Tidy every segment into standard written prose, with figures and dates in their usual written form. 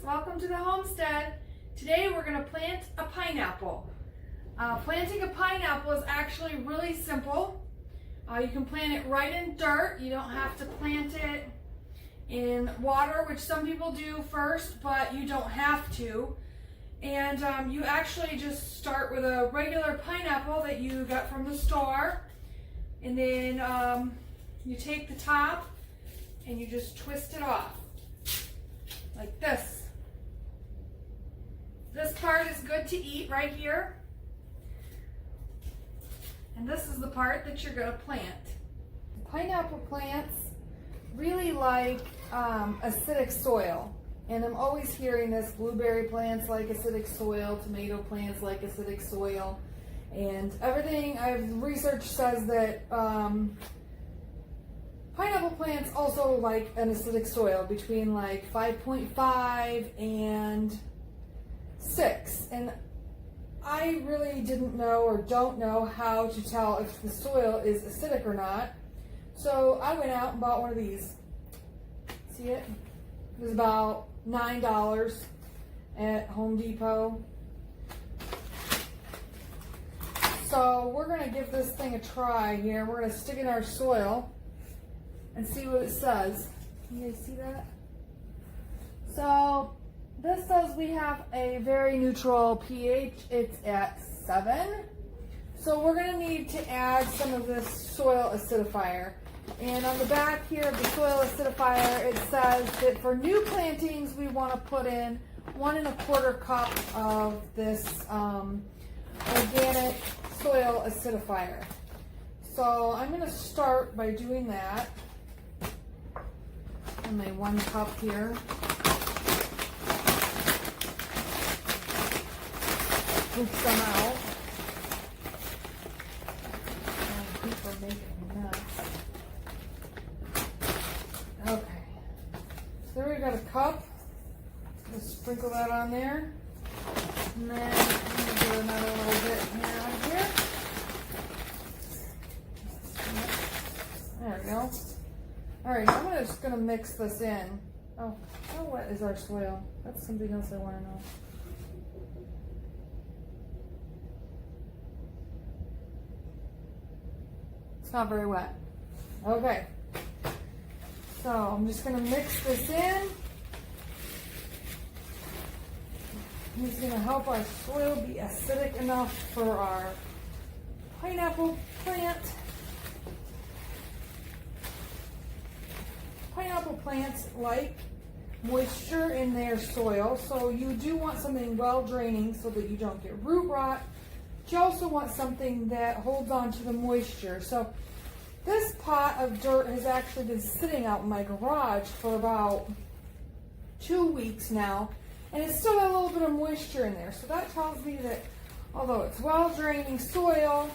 welcome to the homestead. Today we're going to plant a pineapple. Planting a pineapple is actually really simple. You can plant it right in dirt. You don't have to plant it in water, which some people do first, but you don't have to. And you actually just start with a regular pineapple that you got from the store, and then you take the top and you just twist it off like this. This part is good to eat right here, and this is the part that you're going to plant. Pineapple plants really like acidic soil, and I'm always hearing this: blueberry plants like acidic soil, tomato plants like acidic soil, and everything I've researched says that pineapple plants also like an acidic soil between like 5.5 and 6. And I really didn't know or don't know how to tell if the soil is acidic or not. So I went out and bought one of these. See it? It was about $9 at Home Depot. So we're going to give this thing a try here. We're going to stick it in our soil and see what it says. Can you guys see that? So this says we have a very neutral pH. It's at 7. So we're going to need to add some of this soil acidifier. And on the back here of the soil acidifier, it says that for new plantings, we want to put in 1 1/4 cup of this organic soil acidifier. So I'm going to start by doing that in my 1 cup here. Scoop some out. People are making a mess. Okay. So there we've got a cup. Just sprinkle that on there. And then I'm going to do another little bit here. There we go. Alright, I'm just going to mix this in. Oh, how wet is our soil? That's something else I want to know. It's not very wet. Okay. So I'm just going to mix this in. It's going to help our soil be acidic enough for our pineapple plant. Pineapple plants like moisture in their soil, so you do want something well draining so that you don't get root rot. But you also want something that holds on to the moisture. So this pot of dirt has actually been sitting out in my garage for about 2 weeks now, and it's still got a little bit of moisture in there. So that tells me that although it's well draining soil,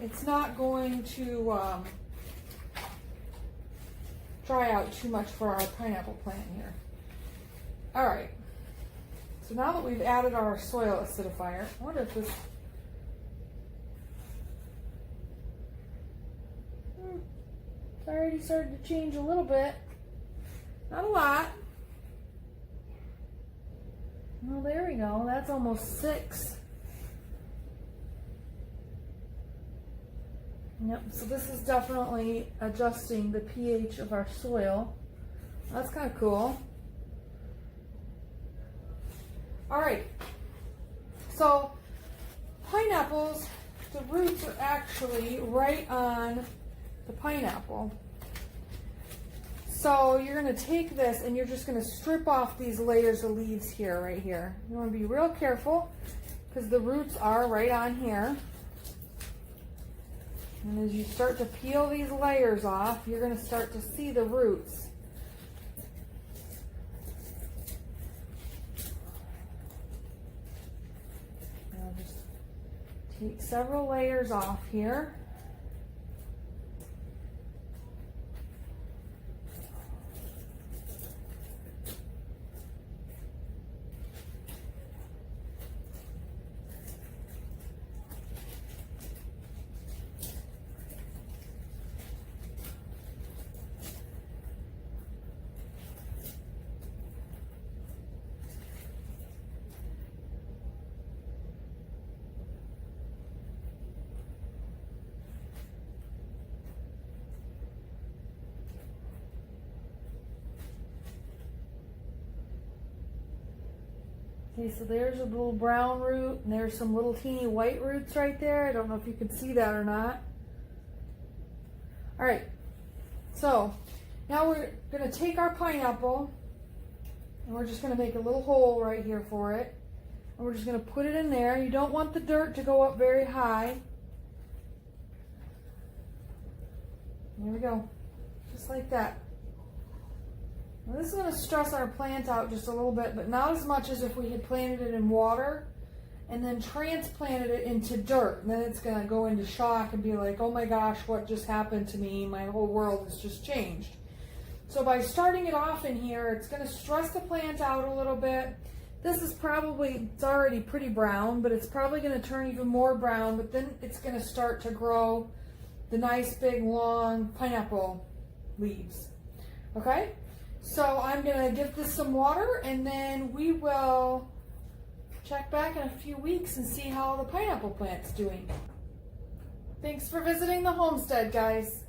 it's not going to dry out too much for our pineapple plant here. Alright, so now that we've added our soil acidifier, I wonder if this... It's already started to change a little bit. Not a lot. Well, there we go. That's almost 6. Yep, so this is definitely adjusting the pH of our soil. That's kind of cool. Alright, so pineapples, the roots are actually right on the pineapple. So you're going to take this and you're just going to strip off these layers of leaves here, right here. You want to be real careful because the roots are right on here. And as you start to peel these layers off, you're going to start to see the roots. Now just take several layers off here. Okay, so there's a little brown root, and there's some little teeny white roots right there. I don't know if you can see that or not. All right, so now we're gonna take our pineapple, and we're just gonna make a little hole right here for it. And we're just gonna put it in there. You don't want the dirt to go up very high. There we go, just like that. Now this is going to stress our plant out just a little bit, but not as much as if we had planted it in water and then transplanted it into dirt. And then it's going to go into shock and be like, oh my gosh, what just happened to me? My whole world has just changed. So by starting it off in here, it's going to stress the plant out a little bit. This is probably, it's already pretty brown, but it's probably going to turn even more brown, but then it's going to start to grow the nice big long pineapple leaves. Okay? So I'm going to give this some water, and then we will check back in a few weeks and see how the pineapple plant's doing. Thanks for visiting the homestead, guys.